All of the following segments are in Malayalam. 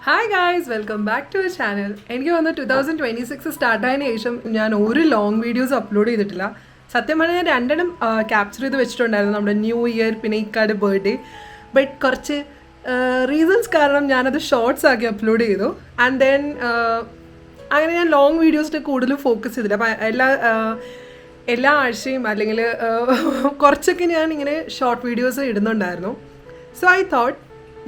Hi guys, welcome back to channel. എനിക്ക് വന്ന് 2026 സ്റ്റാർട്ടായതിനു ശേഷം ഞാൻ ഒരു ലോങ് വീഡിയോസ് അപ്ലോഡ് ചെയ്തിട്ടില്ല. സത്യം പറഞ്ഞാൽ ഞാൻ രണ്ടെണ്ണം ക്യാപ്ചർ ചെയ്ത് വെച്ചിട്ടുണ്ടായിരുന്നു, നമ്മുടെ ന്യൂ ഇയർ പിന്നെ ഇക്കാടെ ബർത്ത്ഡേ. ബട്ട് കുറച്ച് റീസൺസ് കാരണം ഞാനത് ഷോർട്സ് ആക്കി അപ്ലോഡ് ചെയ്തു. ആൻഡ് ദെൻ അങ്ങനെ ഞാൻ ലോങ് വീഡിയോസിന് കൂടുതൽ ഫോക്കസ് ചെയ്തില്ല. അപ്പം എല്ലാ ആഴ്ചയും അല്ലെങ്കിൽ കുറച്ചൊക്കെ ഞാൻ ഇങ്ങനെ ഷോർട്ട് വീഡിയോസ് ഇടുന്നുണ്ടായിരുന്നു. സോ ഐ തോട്ട്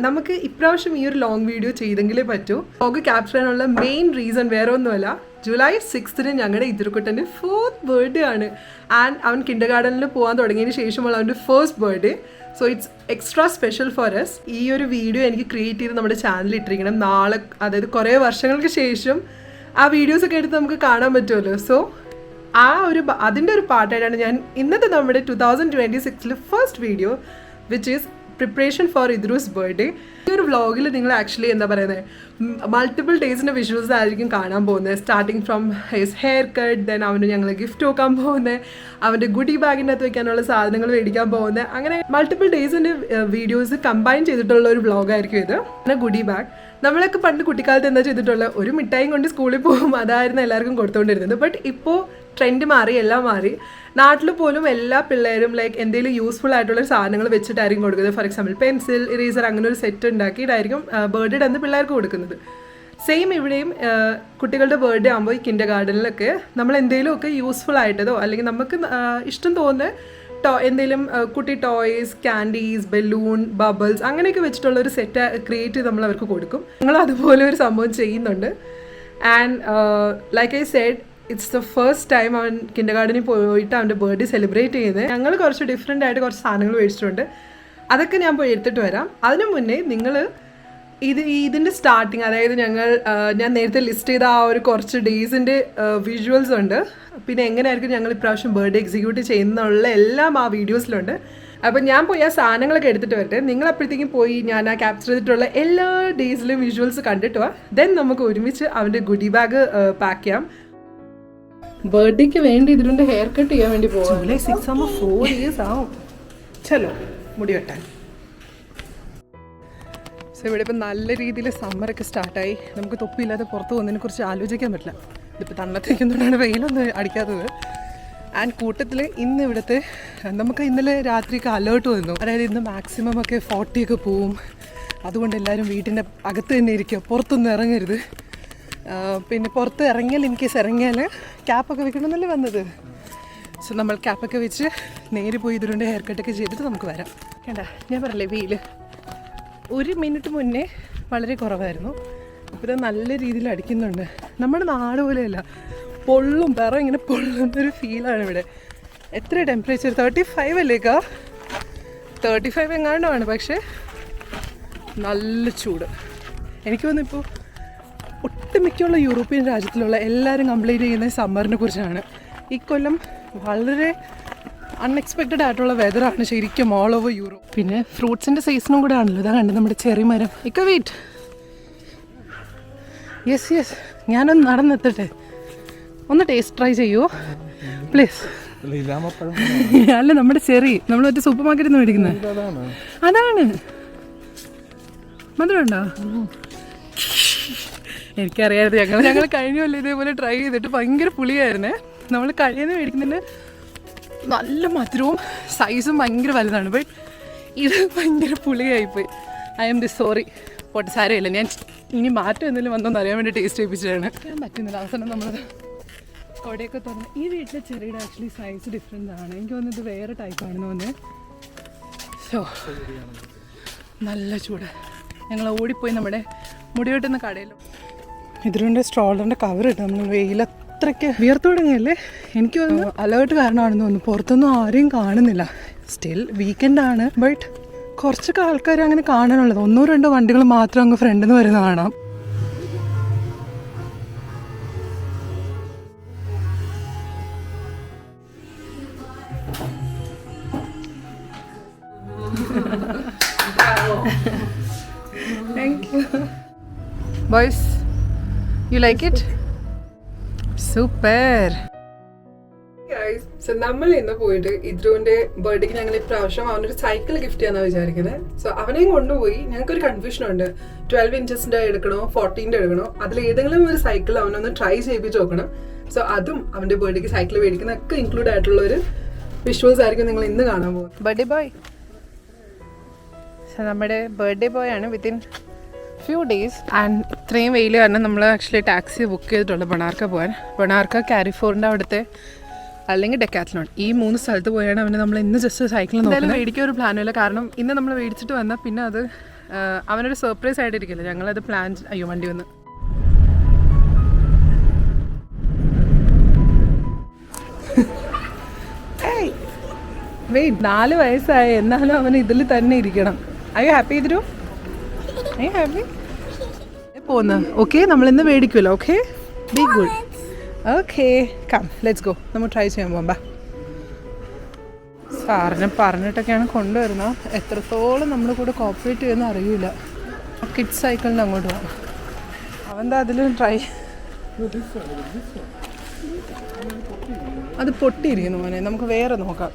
നമുക്ക് ഇപ്രാവശ്യം ഈ ഒരു ലോങ് വീഡിയോ ചെയ്തെങ്കിലേ പറ്റൂ. വ്ളോഗ് ക്യാപ്ചർ ചെയ്യാനുള്ള മെയിൻ റീസൺ വേറെ ഒന്നുമല്ല, ജൂലൈ 6th ഞങ്ങളുടെ ഇതിർക്കുട്ടൻ്റെ 4th ബർത്ത്ഡേ ആണ്. ആൻഡ് അവൻ കിൻഡർ ഗാർഡനിൽ പോകാൻ തുടങ്ങിയതിന് ശേഷമുള്ള അവൻ്റെ first birthday. So it's extra special for us. ഈ ഒരു വീഡിയോ എനിക്ക് ക്രിയേറ്റ് ചെയ്ത് നമ്മുടെ ചാനലിൽ ഇട്ടിരിക്കണം. നാളെ, അതായത് കുറേ വർഷങ്ങൾക്ക് ശേഷം ആ വീഡിയോസൊക്കെ എടുത്ത് നമുക്ക് കാണാൻ പറ്റുമല്ലോ. സോ അതിൻ്റെ ഒരു പാർട്ടായിട്ടാണ് ഞാൻ ഇന്നത്തെ നമ്മുടെ 2026 first video, which is preparation for ഇദ്രൂസ് ബർത്ത്ഡേ. ഈ ഒരു വ്ളോഗിൽ നിങ്ങൾ ആക്ച്വലി എന്താ പറയുന്നത്, മൾട്ടിപ്പിൾ ഡേയ്സിൻ്റെ വിഷ്വൽസ് ആയിരിക്കും കാണാൻ പോകുന്നത്. Starting from his hair cut, then അവന് ഞങ്ങൾ ഗിഫ്റ്റ് നോക്കാൻ പോകുന്നത്, അവൻ്റെ ഗുഡി ബാഗിൻ്റെ അകത്ത് വെക്കാനുള്ള സാധനങ്ങൾ മേടിക്കാൻ പോകുന്നത്, അങ്ങനെ മൾട്ടിപ്പിൾ ഡേയ്സിൻ്റെ വീഡിയോസ് കമ്പൈൻ ചെയ്തിട്ടുള്ള ഒരു വ്ളോഗായിരിക്കും ഇത്. പിന്നെ ഗുഡി ബാഗ്, നമ്മളൊക്കെ പണ്ട് കുട്ടിക്കാലത്ത് എന്താ ചെയ്തിട്ടുള്ളത്, ഒരു മിഠായും കൊണ്ട് സ്കൂളിൽ പോകും, അതായിരുന്നു എല്ലാവർക്കും കൊടുത്തുകൊണ്ടിരുന്നത്. ബട്ട് ഇപ്പോൾ ട്രെൻഡ് മാറി, എല്ലാം മാറി. നാട്ടിൽ പോലും എല്ലാ പിള്ളേരും ലൈക്ക് എന്തെങ്കിലും യൂസ്ഫുൾ ആയിട്ടുള്ള സാധനങ്ങൾ വെച്ചിട്ടായിരിക്കും കൊടുക്കുന്നത്. ഫോർ എക്സാമ്പിൾ പെൻസിൽ, ഇറേസർ, അങ്ങനെ ഒരു സെറ്റ് ഉണ്ടാക്കിയിട്ടായിരിക്കും ബർത്ത്ഡേ അന്ന് പിള്ളേർക്ക് കൊടുക്കുന്നത്. സെയിം ഇവിടെയും കുട്ടികളുടെ ബർത്ത്ഡേ ആകുമ്പോൾ ഈ കിൻഡർ ഗാർഡനിലൊക്കെ നമ്മൾ എന്തെങ്കിലുമൊക്കെ യൂസ്ഫുൾ ആയിട്ടതോ അല്ലെങ്കിൽ നമുക്ക് ഇഷ്ടം തോന്നുന്ന എന്തെങ്കിലും കുട്ടി ടോയ്സ്, ക്യാൻഡീസ്, ബലൂൺ, ബബിൾസ് അങ്ങനെയൊക്കെ വെച്ചിട്ടുള്ള ഒരു സെറ്റ് ക്രിയേറ്റ് ചെയ്ത് നമ്മൾ അവർക്ക് കൊടുക്കും. ഞങ്ങൾ അതുപോലെ ഒരു സംഭവം ചെയ്യുന്നുണ്ട്. And like I said, it's the first time അവൻ കിൻഡർ ഗാർഡനിൽ പോയിട്ട് അവൻ്റെ ബർത്ത്ഡേ സെലിബ്രേറ്റ് ചെയ്യുന്നത്. ഞങ്ങൾ കുറച്ച് ഡിഫറെൻ്റ് ആയിട്ട് കുറച്ച് സാധനങ്ങൾ മേടിച്ചിട്ടുണ്ട്. അതൊക്കെ ഞാൻ പോയി എടുത്തിട്ട് വരാം. അതിനു മുന്നേ നിങ്ങൾ ഇതിൻ്റെ സ്റ്റാർട്ടിങ്, അതായത് ഞാൻ നേരത്തെ ലിസ്റ്റ് ചെയ്ത ആ ഒരു കുറച്ച് ഡേയ്സിൻ്റെ വിഷ്വൽസ് ഉണ്ട്. പിന്നെ എങ്ങനെയായിരിക്കും ഞങ്ങൾ ഇപ്രാവശ്യം ബർത്ത്ഡേ എക്സിക്യൂട്ട് ചെയ്യുന്നുള്ള എല്ലാം ആ വീഡിയോസിലുണ്ട്. അപ്പം ഞാൻ പോയി ആ സാധനങ്ങളൊക്കെ എടുത്തിട്ട് വരട്ടെ. നിങ്ങൾ അപ്പോഴത്തേക്കും പോയി ഞാൻ ആ ക്യാപ്ചർ ചെയ്തിട്ടുള്ള എല്ലാ ഡേയ്സിലും വിഷ്വൽസ് കണ്ടിട്ട് വാ. ദെൻ നമുക്ക് ഒരുമിച്ച് അവൻ്റെ ഗുഡി ബാഗ് പാക്ക് ചെയ്യാം. ബർത്ത്ഡേക്ക് വേണ്ടി ഇതിൻ്റെ ഹെയർ കട്ട് ചെയ്യാൻ വേണ്ടി പോകാം. ജൂലൈ 6 ആകുമ്പോൾ 4 years ആവും. ചലോ മുടി വെട്ടാൻ. സോ ഇവിടെ ഇപ്പം നല്ല രീതിയിൽ സമ്മറൊക്കെ സ്റ്റാർട്ടായി. നമുക്ക് തൊപ്പിയില്ലാതെ പുറത്ത് പോകുന്നതിനെ കുറിച്ച് ആലോചിക്കാൻ പറ്റില്ല. ഇതിപ്പോൾ തണലത്തേക്കൊന്നുകൊണ്ടാണ് വെയിലൊന്നും അടിക്കാത്തത്. ആൻഡ് കൂട്ടത്തിൽ ഇന്ന് ഇവിടുത്തെ നമുക്ക് ഇന്നലെ രാത്രിയൊക്കെ അലേർട്ട് വന്നു, അതായത് ഇന്ന് മാക്സിമം ഒക്കെ 40 ഒക്കെ പോവും. അതുകൊണ്ട് എല്ലാവരും വീട്ടിൻ്റെ അകത്ത് തന്നെ ഇരിക്കുക, പുറത്തൊന്നും ഇറങ്ങരുത്. പിന്നെ പുറത്ത് ഇറങ്ങിയാൽ ഇൻകേസ് ഇറങ്ങിയാൽ ക്യാപ്പൊക്കെ വെക്കണമെന്നല്ലേ വന്നത്. സോ നമ്മൾ ക്യാപ്പൊക്കെ വെച്ച് നേരെ പോയി ഇതിലുണ്ട് ഹെയർ കട്ടൊക്കെ ചെയ്തിട്ട് നമുക്ക് വരാം. കേട്ടാ, ഞാൻ പറഞ്ഞില്ലേ വെയിൽ 1 മിനിറ്റ് മുന്നേ വളരെ കുറവായിരുന്നു. ഇപ്പോൾ ഇത് നല്ല രീതിയിൽ അടിക്കുന്നുണ്ട്. നമ്മുടെ നാട് പോലെയല്ല, പൊള്ളും, വേറെ ഇങ്ങനെ പൊള്ളുന്നൊരു ഫീലാണ് ഇവിടെ. എത്ര ടെമ്പറേച്ചർ 35 അല്ലേക്കാ, 35 എങ്ങാണ്ടാണ്. പക്ഷേ നല്ല ചൂട്. എനിക്ക് തോന്നുന്നു ഇപ്പോൾ ഒട്ടുമിക്കുള്ള യൂറോപ്യൻ രാജ്യത്തിലുള്ള എല്ലാവരും കംപ്ലൈൻറ്റ് ചെയ്യുന്ന സമ്മറിനെ കുറിച്ചാണ്. ഈ കൊല്ലം വളരെ അൺഎക്സ്പെക്റ്റഡ് ആയിട്ടുള്ള വെതറാണ് ശരിക്കും ഓൾ ഓവർ യൂറോപ്പ്. പിന്നെ ഫ്രൂട്ട്സിൻ്റെ സീസണും കൂടെ ആണല്ലോ. ഇതാ കണ്ട് നമ്മുടെ ചെറി മരം. ഇക്ക വെയിറ്റ്, യെസ് ഞാനൊന്ന് നടന്നെത്തട്ടെ, ഒന്ന് ടേസ്റ്റ് ട്രൈ ചെയ്യുമോ പ്ലീസ്? അല്ല, നമ്മുടെ ചെറി നമ്മൾ മറ്റേ സൂപ്പർ മാർക്കറ്റിൽ നിന്ന് മേടിക്കുന്നത് അതാണ്. മധുരമുണ്ടോ? എനിക്കറിയാതെ ഞങ്ങൾ കഴിഞ്ഞല്ലോ ഇതേപോലെ ട്രൈ ചെയ്തിട്ട് ഭയങ്കര പുളിയായിരുന്നേ. നമ്മൾ കഴിയുന്ന മേടിക്കുന്നതിന് നല്ല മധുരവും സൈസും ഭയങ്കര വലുതാണ്. ബട്ട് ഇത് ഭയങ്കര പുളിയായിപ്പോയി. I am sorry. പോട്ടെ, സാരമില്ല. ഞാൻ ഇനി മാറ്റം എന്തെങ്കിലും വന്നോന്ന് അറിയാൻ വേണ്ടി ടേസ്റ്റ് ചെയ്യിപ്പിച്ചതാണ്. ഞാൻ പറ്റുന്നില്ല. അവസാനം നമ്മളത് കൊടയൊക്കെ തുറന്ന് ഈ വീട്ടിലെ ചെറിയുടെ ആക്ച്വലി സൈസ് ഡിഫറെൻ്റ് ആണ്. എനിക്ക് തോന്നുന്നത് ഇത് വേറെ ടൈപ്പാണെന്ന് തോന്നുന്നത്. സോ നല്ല ചൂട്. ഞങ്ങൾ ഓടിപ്പോയി നമ്മുടെ മുടി വെട്ടുന്ന കടയിലും ഇതിലുണ്ട് സ്ട്രോളറിൻ്റെ കവർ ഇട്ട്. നമ്മൾ വെയിലത്രയ്ക്ക് വിയർത്തു തുടങ്ങിയല്ലേ. എനിക്ക് തോന്നുന്നു അലേർട്ട് കാരണമാണെന്ന് തോന്നുന്നു. പുറത്തൊന്നും ആരെയും കാണുന്നില്ല. സ്റ്റിൽ വീക്കെൻഡാണ്. ബട്ട് കുറച്ചൊക്കെ ആൾക്കാർ അങ്ങനെ കാണാനുള്ളത്. 1-2 വണ്ടികൾ മാത്രം അങ്ങ് ഫ്രണ്ടിൽ നിന്ന് വരുന്ന കാണാം. Thank you. Boys, you like it? Super. Guys, so നമ്മൾ ഇന്ന് പോയിട്ട് ഇദ്രുവിന്റെ ബർത്ത്ഡേക്ക് ഞങ്ങൾ ഇപ്രാവശ്യം അവനൊരു സൈക്കിൾ ഗിഫ്റ്റ് ചെയ്യാന്നാണ് വിചാരിക്കുന്നത്. സോ അവനെയും കൊണ്ടുപോയി ഞങ്ങൾക്കൊരു കൺഫ്യൂഷൻ ഉണ്ട്, 12 ഇഞ്ചസിന്റെ എടുക്കണോ 14 എടുക്കണോ, അതിൽ ഏതെങ്കിലും ഒരു സൈക്കിൾ അവനൊന്ന് ട്രൈ ചെയ്യിപ്പിച്ച് നോക്കണം. സോ അതും അവന്റെ ബർത്ത്ഡേക്ക് സൈക്കിൾ മേടിക്കുന്നതൊക്കെ ഇൻക്ലൂഡ് ആയിട്ടുള്ള ഒരു വിഷ്വൽസ് ആയിരിക്കും നിങ്ങൾ ഇന്ന് കാണാൻ പോകുന്നത്. ബർത്ത്ഡേ ബോയ്, നമ്മുടെ ബർത്ത്ഡേ ബോയ് ആണ്. വിത്തിൻ ഫ്യൂ ഡേയ്സ് ആൻഡ് ഇത്രയും വെയിൽ കാരണം നമ്മൾ ആക്ച്വലി ടാക്സി ബുക്ക് ചെയ്തിട്ടുണ്ട് ബണാർക്ക പോകാൻ. ബണാർക്ക കാരിഫോറിൻ്റെ അവിടുത്തെ അല്ലെങ്കിൽ ഡെക്കാത്ലോൺ, ഈ 3 സ്ഥലത്ത് പോയാണ് അവന് നമ്മൾ ഇന്ന് ജസ്റ്റ് സൈക്കിൾ എന്തായാലും മേടിക്കാൻ ഒരു പ്ലാനുമില്ല. കാരണം ഇന്ന് നമ്മൾ മേടിച്ചിട്ട് വന്നാൽ പിന്നെ അത് അവനൊരു സർപ്രൈസ് ആയിട്ടിരിക്കില്ല. ഞങ്ങളത് പ്ലാൻ വണ്ടി വന്ന് വെയിറ്റ് 4 വയസ്സായി എന്നാലും അവൻ ഇതിൽ തന്നെ ഇരിക്കണം. അയ്യോ ഹാപ്പി ഇതിരു അയ്യോ ഹാപ്പി പോന്ന്. ഓക്കെ നമ്മളിന്ന് മേടിക്കുമല്ലോ. Okay be good. Okay come let's go. നമ്മൾ ട്രൈ ചെയ്യാൻ പോകാം. ബാ സാറിനെ പറഞ്ഞിട്ടൊക്കെയാണ് കൊണ്ടുവരുന്നത്. എത്രത്തോളം നമ്മൾ കൂടെ കോപ്പറേറ്റ് ചെയ്യുമെന്ന് അറിയില്ല. കിഡ്സ് സൈക്കിളിന് അങ്ങോട്ട് പോകാം. അവൻ്റെ അതിൽ ട്രൈ അത് പൊട്ടിയിരിക്കുന്നു മോനെ. നമുക്ക് വേറെ നോക്കാം.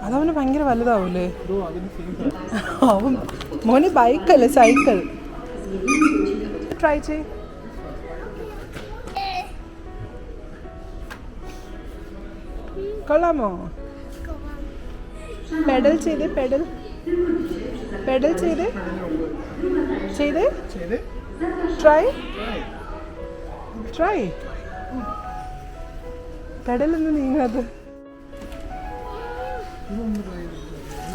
അതവന് ഭയങ്കര വലുതാവൂലേ? അവൻ മോന് ബൈക്കല്ലേ സൈക്കിൾ. ട്രൈ ചെയ്. കൊള്ളാമോ? പെഡൽ ചെയ്തേ, പെഡൽ പെഡൽ ചെയ്തേ ചെയ്തേ ട്രൈ ട്രൈ. പെഡലൊന്നും നീങ്ങാത്.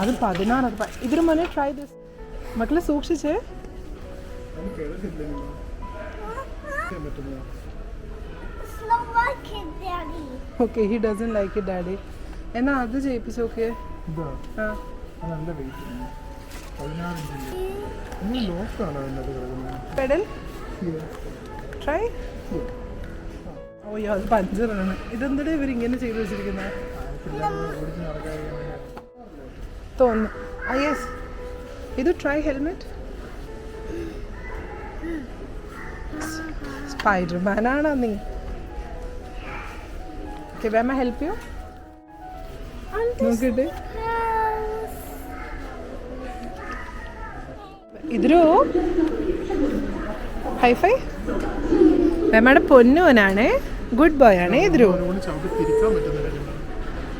അത് 16. ഇതിന് മോനെ ട്രൈ ദിസ്. മക്കളെ സൂക്ഷിച്ചേ. Okay he doesn't like it daddy. എന്നാ അത് ചെയ്യിപ്പിച്ചു. Okay pedal try. Oh yeah അത് പഞ്ചറാണ്. ഇതെന്താ ഇവരിങ്ങനെ ചെയ്ത് വെച്ചിരിക്കുന്നത് തോന്നുന്നു. യെസ് ഇത് ട്രൈ ഹെൽമെറ്റ്. സ്പൈഡർമാനാണോ നീ? Okay Vema help you. നോക്കിട്ട് ഇതൊരു ഹൈഫൈ. വേമയുടെ പൊന്നോനാണ്, ഗുഡ് ബോയ് ആണ്. ഇതൊരു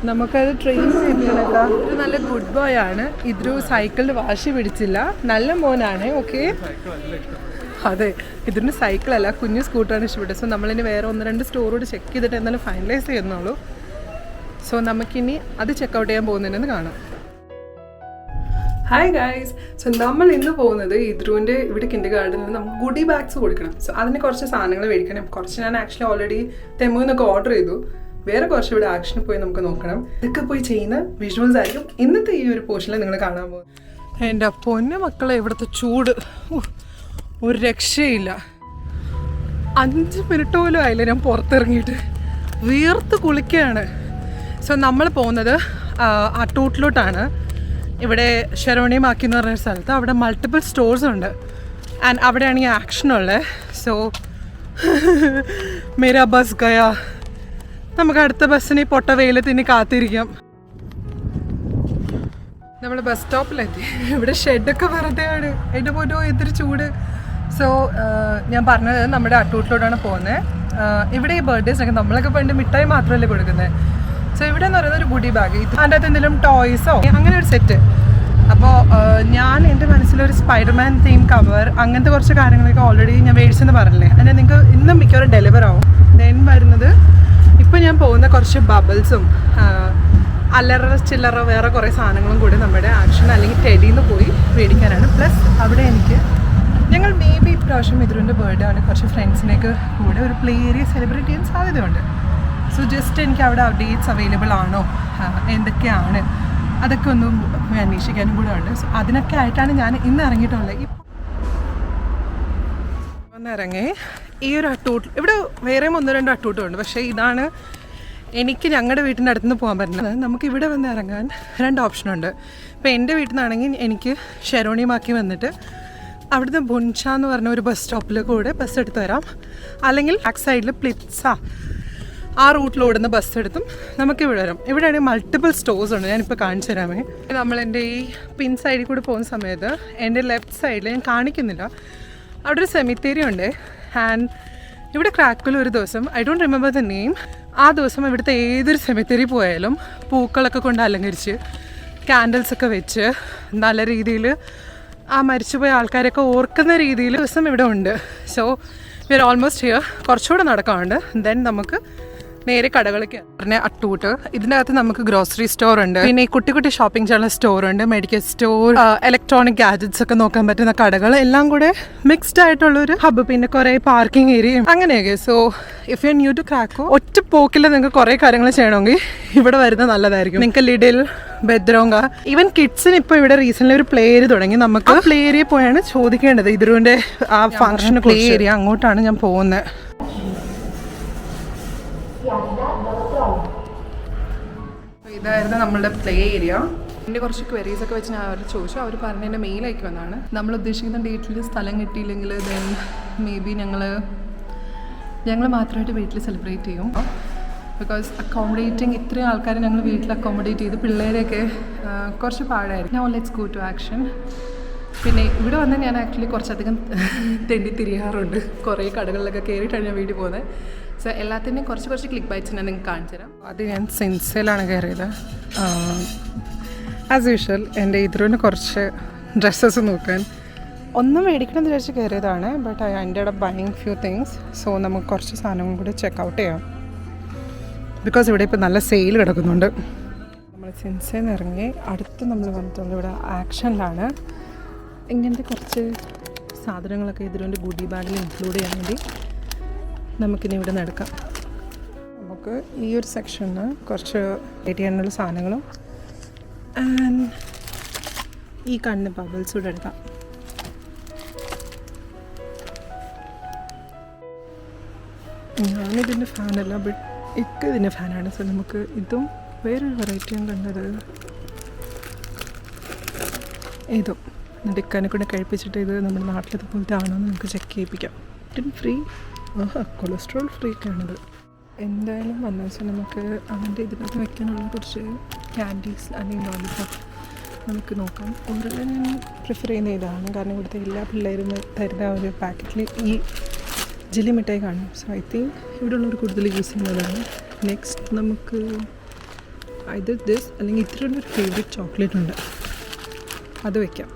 നമുക്കത് ട്രെയിൻ ചെയ്യണല്ലോ. ഇത് നല്ല ഗുഡ് ബോയ് ആണ്. ഇതൊരു സൈക്കിളിൽ വാശി പിടിച്ചില്ല, നല്ല മോനാണ്. ഓക്കെ അതെ ഇതിന് സൈക്കിളല്ല, കുഞ്ഞു സ്കൂട്ടറാണ് ഇഷ്ടപ്പെട്ടത്. സോ നമ്മളിനി വേറെ 1-2 സ്റ്റോറോട് ചെക്ക് ചെയ്തിട്ട് എന്നാലും ഫൈനലൈസ് ചെയ്യുന്നുള്ളൂ. സോ നമുക്കിനി അത് ചെക്കൗട്ട് ചെയ്യാൻ പോകുന്നതിനെന്ന് കാണാം. Hi guys. സോ നമ്മൾ ഇന്ന് പോകുന്നത് ഇദ്രുവിൻ്റെ ഇവിടെ കിൻഡർ ഗാർഡനിൽ നമുക്ക് ഗുഡി ബാഗ്സ് കൊടുക്കണം. സോ അതിന് കുറച്ച് സാധനങ്ങൾ മേടിക്കണം. കുറച്ച് ഞാൻ ആക്ച്വലി ഓൾറെഡി തെമ്മുന്നൊക്കെ ഓർഡർ ചെയ്തു. വേറെ കുറച്ച് ഇവിടെ ആക്ഷന് പോയി നമുക്ക് നോക്കണം. ഇതൊക്കെ പോയി ചെയ്യുന്ന വിഷ്വൽസ് ആയിരിക്കും ഇന്നത്തെ ഈ ഒരു പോർഷനിൽ നിങ്ങൾ കാണാൻ പോകും. എൻ്റെ പൊന്നു മക്കളെ ഇവിടുത്തെ ചൂട് ഒരു രക്ഷയില്ല. 5 മിനിറ്റ് പോലും ആയില്ല ഞാൻ പുറത്തിറങ്ങിയിട്ട്, വീർത്ത് കുളിക്കുകയാണ്. സോ നമ്മൾ പോകുന്നത് അട്ടൂട്ടിലോട്ടാണ്. ഇവിടെ ഷെറോണിയമാക്കി എന്ന് പറഞ്ഞൊരു സ്ഥലത്ത് അവിടെ മൾട്ടിപ്പിൾ സ്റ്റോഴ്സ് ഉണ്ട് ആൻഡ് അവിടെയാണ് ഈ ആക്ഷനുള്ളത്. സോ മേരാ ബസ് ഗയാ. നമുക്ക് അടുത്ത ബസ്സിന് പൊട്ട വെയിലത്തിന് കാത്തിരിക്കാം. നമ്മൾ ബസ് സ്റ്റോപ്പിലെത്തി. ഇവിടെ ഷെഡൊക്കെ വെറുതെയാണ്. എൻ്റെ പോലും ഇത്തിരി ചൂട്. സോ ഞാൻ പറഞ്ഞത് നമ്മുടെ അട്ടൂട്ടിലോട്ടാണ് പോകുന്നത്. ഇവിടെ ഈ ബർത്ത്ഡേസിനൊക്കെ നമ്മളൊക്കെ പണ്ട് മിഠായി മാത്രമല്ലേ കൊടുക്കുന്നത്. സോ ഇവിടെ എന്ന് പറയുന്നത് ഒരു ഗുഡി ബാഗ്, അതിൻ്റെ അകത്ത് എന്തെങ്കിലും ടോയ്സോ അങ്ങനെ ഒരു സെറ്റ്. അപ്പോൾ ഞാൻ എൻ്റെ മനസ്സിലൊരു സ്പൈഡർമാൻ തീം കവർ അങ്ങനത്തെ കുറച്ച് കാര്യങ്ങളൊക്കെ ഓൾറെഡി ഞാൻ മേടിച്ചെന്ന് പറഞ്ഞില്ലേ. അതിന് നിങ്ങൾക്ക് ഇന്നും മിക്കവാറും ഡെലിവർ ആവും. ദെൻ വരുന്നത് ഇപ്പോൾ ഞാൻ പോകുന്ന കുറച്ച് ബബിൾസും അല്ലറ ചില്ലറ വേറെ കുറേ സാധനങ്ങളും കൂടി നമ്മുടെ ആക്ഷൻ അല്ലെങ്കിൽ ടെഡിന്ന് പോയി മേടിക്കാനാണ്. പ്ലസ് അവിടെ ഞങ്ങൾ മേ ബി ഇപ്രാവശ്യം ഇതിൻ്റെ ബർത്ത്ഡേ ആണ് കുറച്ച് ഫ്രണ്ട്സിനൊക്കെ കൂടെ ഒരു പ്ലേ ഏരിയ സെലിബ്രേറ്റ് ചെയ്യാൻ സാധ്യതയുണ്ട്. സോ ജസ്റ്റ് എനിക്ക് അവിടെ ഡേറ്റ്സ് അവൈലബിൾ ആണോ, എന്തൊക്കെയാണ് അതൊക്കെ ഒന്നും അന്വേഷിക്കാനും കൂടെ ഉണ്ട്. സോ അതിനൊക്കെ ആയിട്ടാണ് ഞാൻ ഇന്ന് ഇറങ്ങിയിട്ടുള്ളത്. വന്നിറങ്ങി ഈ ഒരു അട്ടൂട്ട്, ഇവിടെ വേറെയും 1-2 അട്ടൂട്ടും ഉണ്ട്. പക്ഷേ ഇതാണ് എനിക്ക് ഞങ്ങളുടെ വീട്ടിൻ്റെ അടുത്ത് നിന്ന് പോകാൻ പറ്റുന്നത്. നമുക്ക് ഇവിടെ വന്ന് ഇറങ്ങാൻ 2 ഓപ്ഷനുണ്ട്. ഇപ്പോൾ എൻ്റെ വീട്ടിൽ നിന്നാണെങ്കിൽ എനിക്ക് ഷെറോണിയമാക്കി വന്നിട്ട് അവിടുന്ന് ബുൻഷ എന്ന് പറഞ്ഞ ഒരു ബസ് സ്റ്റോപ്പിൽ കൂടെ ബസ് എടുത്ത് വരാം. അല്ലെങ്കിൽ ബാക്ക് സൈഡിൽ പ്ലിറ്റ്സ ആ റൂട്ടിൽ ഓടുന്ന ബസ് എടുത്തും നമുക്ക് ഇവിടെ വരാം. ഇവിടെയാണെങ്കിൽ മൾട്ടിപ്പിൾ സ്റ്റോഴ്സ് ഉണ്ട്. ഞാനിപ്പോൾ കാണിച്ചു തരാമേ. നമ്മൾ എൻ്റെ ഈ പിൻ സൈഡിൽ കൂടി പോകുന്ന സമയത്ത് എൻ്റെ ലെഫ്റ്റ് സൈഡിൽ ഞാൻ കാണിക്കുന്നില്ല, അവിടെ ഒരു സെമിത്തേരി ഉണ്ട്. ആൻഡ് ഇവിടെ ക്രാക്കിൽ ഒരു ദിവസം, I don't remember the name, ആ ദിവസം ഇവിടുത്തെ ഏതൊരു സെമിത്തേരി പോയാലും പൂക്കളൊക്കെ കൊണ്ട് അലങ്കരിച്ച് ക്യാൻഡിൽസൊക്കെ വെച്ച് നല്ല രീതിയിൽ ആ മരിച്ചുപോയ ആൾക്കാരൊക്കെ ഓർക്കുന്ന രീതിയിൽ ദിവസം ഇവിടെ ഉണ്ട്. So we are almost here. കുറച്ചുകൂടെ നടക്കാറുണ്ട്. ദെൻ നമുക്ക് നേരെ കടകളൊക്കെ പറഞ്ഞ അട്ടൂട്ട്. ഇതിൻ്റെ അകത്ത് നമുക്ക് ഗ്രോസറി സ്റ്റോർ ഉണ്ട്, പിന്നെ ഈ കുട്ടി കുട്ടി ഷോപ്പിംഗ് ചെയ്യുന്ന സ്റ്റോർ ഉണ്ട്, മെഡിക്കൽ സ്റ്റോർ, ഇലക്ട്രോണിക് ഗാഡ്ജറ്റ്സ് ഒക്കെ നോക്കാൻ പറ്റുന്ന കടകൾ, എല്ലാം കൂടെ മിക്സ്ഡ് ആയിട്ടുള്ളൊരു ഹബ്ബ്. പിന്നെ കുറേ പാർക്കിംഗ് ഏരിയയും അങ്ങനെയൊക്കെ. So if you new to Krakow, ഒറ്റ പോക്കിൽ നിങ്ങൾക്ക് കുറേ കാര്യങ്ങൾ ചെയ്യണമെങ്കിൽ ഇവിടെ വരുന്നത് നല്ലതായിരിക്കും. നിങ്ങൾക്ക് ലിഡിൽ, ബെദ്രോങ്ക, ഈവൻ കിഡ്സിന് ഇപ്പോൾ ഇവിടെ റീസെൻ്റ്ലി ഒരു പ്ലേ ഏരിയ തുടങ്ങി. നമുക്ക് ആ പ്ലേ ഏരിയ പോയാണ് ചോദിക്കേണ്ടത്. ഇതിൻ്റെ ആ ഫംഗ്ഷന് പ്ലേ ഏരിയ, അങ്ങോട്ടാണ് ഞാൻ പോകുന്നത്. ഇതായിരുന്നു നമ്മളുടെ പ്ലേ ഏരിയ. എൻ്റെ കുറച്ച് ക്വരീസ് ഒക്കെ വെച്ച് ഞാൻ അവർ ചോദിച്ചു. അവർ പറഞ്ഞ എൻ്റെ മെയിൽ അയക്കുമെന്നാണ്. നമ്മൾ ഉദ്ദേശിക്കുന്ന ഡേറ്റിൽ സ്ഥലം കിട്ടിയില്ലെങ്കിൽ ദെൻ മേ ബി ഞങ്ങൾ മാത്രമായിട്ട് വീട്ടിൽ സെലിബ്രേറ്റ് ചെയ്യും. ബിക്കോസ് അക്കോമഡേറ്റിങ് ഇത്രയും ആൾക്കാരെ ഞങ്ങൾ വീട്ടിൽ അക്കോമഡേറ്റ് ചെയ്ത് പിള്ളേരെയൊക്കെ കുറച്ച് പാടായിരിക്കും. Now let's go to action. പിന്നെ ഇവിടെ വന്ന് ഞാൻ ആക്ച്വലി കുറച്ചധികം തെണ്ടി തിരിയാറുണ്ട്. കുറേ കടകളിലൊക്കെ കയറിയിട്ടാണ് ഞാൻ വീട്ടിൽ പോകുന്നത്. സോ എല്ലാത്തിൻ്റെയും കുറച്ച് ക്ലിക്ക് ബൈറ്റ്സ് ഞാൻ നിങ്ങൾക്ക് കാണിച്ചു തരാം. അത് ഞാൻ സിൻസയിലാണ് കയറിയത്. ആസ് യൂഷ്വൽ എൻ്റെ ഇതിന് കുറച്ച് ഡ്രസ്സസ് നോക്കാൻ ഒന്നും മേടിക്കണം എന്ന് വിചാരിച്ച് കയറിയതാണ്. But I ended up buying few things. So നമുക്ക് കുറച്ച് സാധനങ്ങൾ കൂടി ചെക്കൗട്ട് ചെയ്യാം. ബിക്കോസ് ഇവിടെ ഇപ്പോൾ നല്ല സെയിൽ കിടക്കുന്നുണ്ട്. നമ്മൾ സിൻസയിൽ നിന്ന് ഇറങ്ങി അടുത്ത് നമ്മൾ വന്നിട്ടുള്ളത് ഇവിടെ ആക്ഷനിലാണ്. ഇങ്ങനത്തെ കുറച്ച് സാധനങ്ങളൊക്കെ ഇതിൻ്റെ ഗുഡി ബാഗിൽ ഇൻക്ലൂഡ് ചെയ്യാൻ വേണ്ടി നമുക്കിനി ഇവിടെ നിന്ന് എടുക്കാം. നമുക്ക് ഈ ഒരു സെക്ഷനിൽ കുറച്ച് വെയിറ്റ് ചെയ്യാനുള്ള സാധനങ്ങളും ആൻഡ് ഈ കണ്ണ് ബബിൾസ് കൂടെ എടുക്കാം. ഞാനിതിൻ്റെ ഫാനല്ല, ബട്ട് ഇക്ക ഇതിൻ്റെ ഫാനാണ്. സോ നമുക്ക് ഇതും വേറൊരു വെറൈറ്റിയും കണ്ടത് ഇതും എന്നിട്ട് ഇക്കാനെ കൂടെ കഴിപ്പിച്ചിട്ട് ഇത് നമ്മുടെ നാട്ടിലത്തെ പോലത്തെ ആണോ എന്ന് നമുക്ക് ചെക്ക് ചെയ്യിപ്പിക്കാം. ഫ്രീ, കൊളസ്ട്രോൾ ഫ്രീ ഒക്കെയാണിത്. എന്തായാലും വന്നു വെച്ചാൽ നമുക്ക് അവൻ്റെ ഇതിനകത്ത് വെക്കാനുള്ള കുറച്ച് ക്യാൻഡീസ് അല്ലെങ്കിൽ ലോലിപോപ്പ് നമുക്ക് നോക്കാം. ഓരോ ഞാൻ പ്രിഫർ ചെയ്യുന്ന ഇതാണ്, കാരണം ഇവിടുത്തെ എല്ലാ പിള്ളേരും തരുന്ന ഒരു പാക്കറ്റിൽ ഈ ജില്ലി മിഠായി കാണും. സോ ഐ തിങ്ക് ഇവിടെ ഉള്ളവർ കൂടുതൽ യൂസ് ചെയ്യുന്നതാണ്. നെക്സ്റ്റ് നമുക്ക് ഇത് ദിസ് അല്ലെങ്കിൽ ഇത്രയൊരു ഫേവറേറ്റ് ചോക്ലേറ്റ് ഉണ്ട്, അത് വയ്ക്കാം.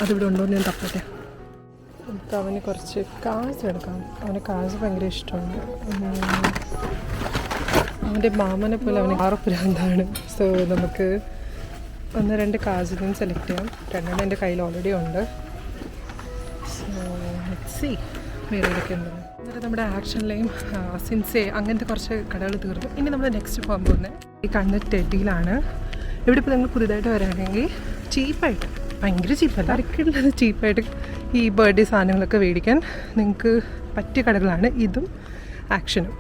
അതിവിടെ ഉണ്ടോ എന്ന് ഞാൻ തപ്പട്ടെ. നമുക്ക് അവന് കുറച്ച് കാസ് എടുക്കാം. അവന് കാസ് ഭയങ്കര ഇഷ്ടമാണ്. അവൻ്റെ മാമനെ പോലെ അവന് ആറപ്പുരാന്താണ്. സോ നമുക്ക് 1-2 കാസിനും സെലക്ട് ചെയ്യാം. 2 എൻ്റെ കയ്യിൽ ഓൾറെഡി ഉണ്ട്. സോ ലെറ്റ്സ് സീ വേറെ ഏതൊക്കെ ഉണ്ടെന്ന്. എന്നിട്ട് നമ്മുടെ ആക്ഷനിലെയും സിൻസേ അങ്ങനത്തെ കുറച്ച് കടകൾ തീർന്നു. ഇനി നമ്മൾ നെക്സ്റ്റ് പോകാൻ പോകുന്നത് ഈ കണ്ട ടെഡിയിലാണ്. ഇവിടെ ഇപ്പോൾ നിങ്ങൾ പുതിയതായിട്ട് വരാണെങ്കിൽ ചീപ്പായിട്ട്, ഭയങ്കര ചീപ്പല്ല, അരക്കുള്ളത് ചീപ്പായിട്ട് ഈ ബർത്ത്ഡേ സാധനങ്ങളൊക്കെ മേടിക്കാൻ നിങ്ങൾക്ക് പറ്റിയ കടകളാണ് ഇതും ആക്ഷനും.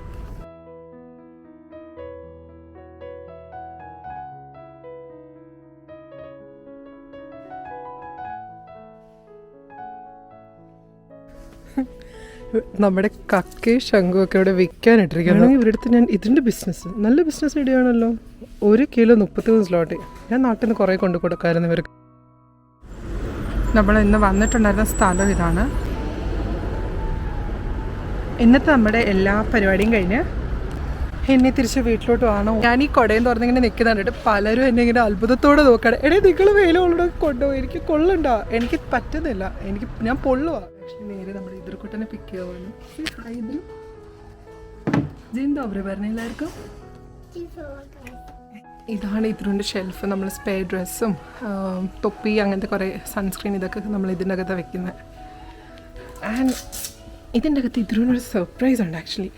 നമ്മുടെ കക്കയും ശംഖും ഒക്കെ ഇവിടെ വിൽക്കാനിട്ടിരിക്കുകയാണ്. ഇവരുടെ ഞാൻ ഇതിൻ്റെ ബിസിനസ് നല്ല ബിസിനസ് ഐഡിയ ആണല്ലോ. 1 കിലോ 30 സ്ലോട്ട്. ഞാൻ നാട്ടിൽ നിന്ന് കുറേ കൊണ്ടു കൊടുക്കാമായിരുന്നു ഇവർക്ക്. നമ്മൾ ഇന്ന് വന്നിട്ടുണ്ടായിരുന്ന സ്ഥലം ഇതാണ്. ഇന്നത്തെ നമ്മുടെ എല്ലാ പരിപാടിയും കഴിഞ്ഞ് എന്നെ തിരിച്ച് വീട്ടിലോട്ട് വേണോ. ഞാൻ ഈ കുടയും തുറന്നിങ്ങനെ നിൽക്കുന്നുണ്ട്. പലരും എന്നെ ഇങ്ങനെ അത്ഭുതത്തോടെ നോക്കണം. എടേ നിങ്ങൾ വെയിലോടെ കൊണ്ടുപോയി, എനിക്ക് കൊള്ളണ്ട, എനിക്ക് പറ്റുന്നില്ല, ഞാൻ പൊള്ളുവാ. പക്ഷേ നേരെ നമ്മുടെ ഇതിർക്കുട്ടനെ പിക്ക് ചെയ്യാവുന്നു. ജിന്ദോബ്രെ പറഞ്ഞ എല്ലാവർക്കും. ഇതാണ് ഇതിൻ്റെ ഷെൽഫ്. നമ്മൾ സ്പേ ഡ്രസ്സും തൊപ്പി അങ്ങനത്തെ കുറേ സൺസ്ക്രീൻ ഇതൊക്കെ നമ്മൾ ഇതിൻ്റെ അകത്ത് വെക്കുന്നത്. ആൻഡ് ഇതിൻ്റെ അകത്ത് ഇതിനൊരു സർപ്രൈസ് ഉണ്ട്. Actually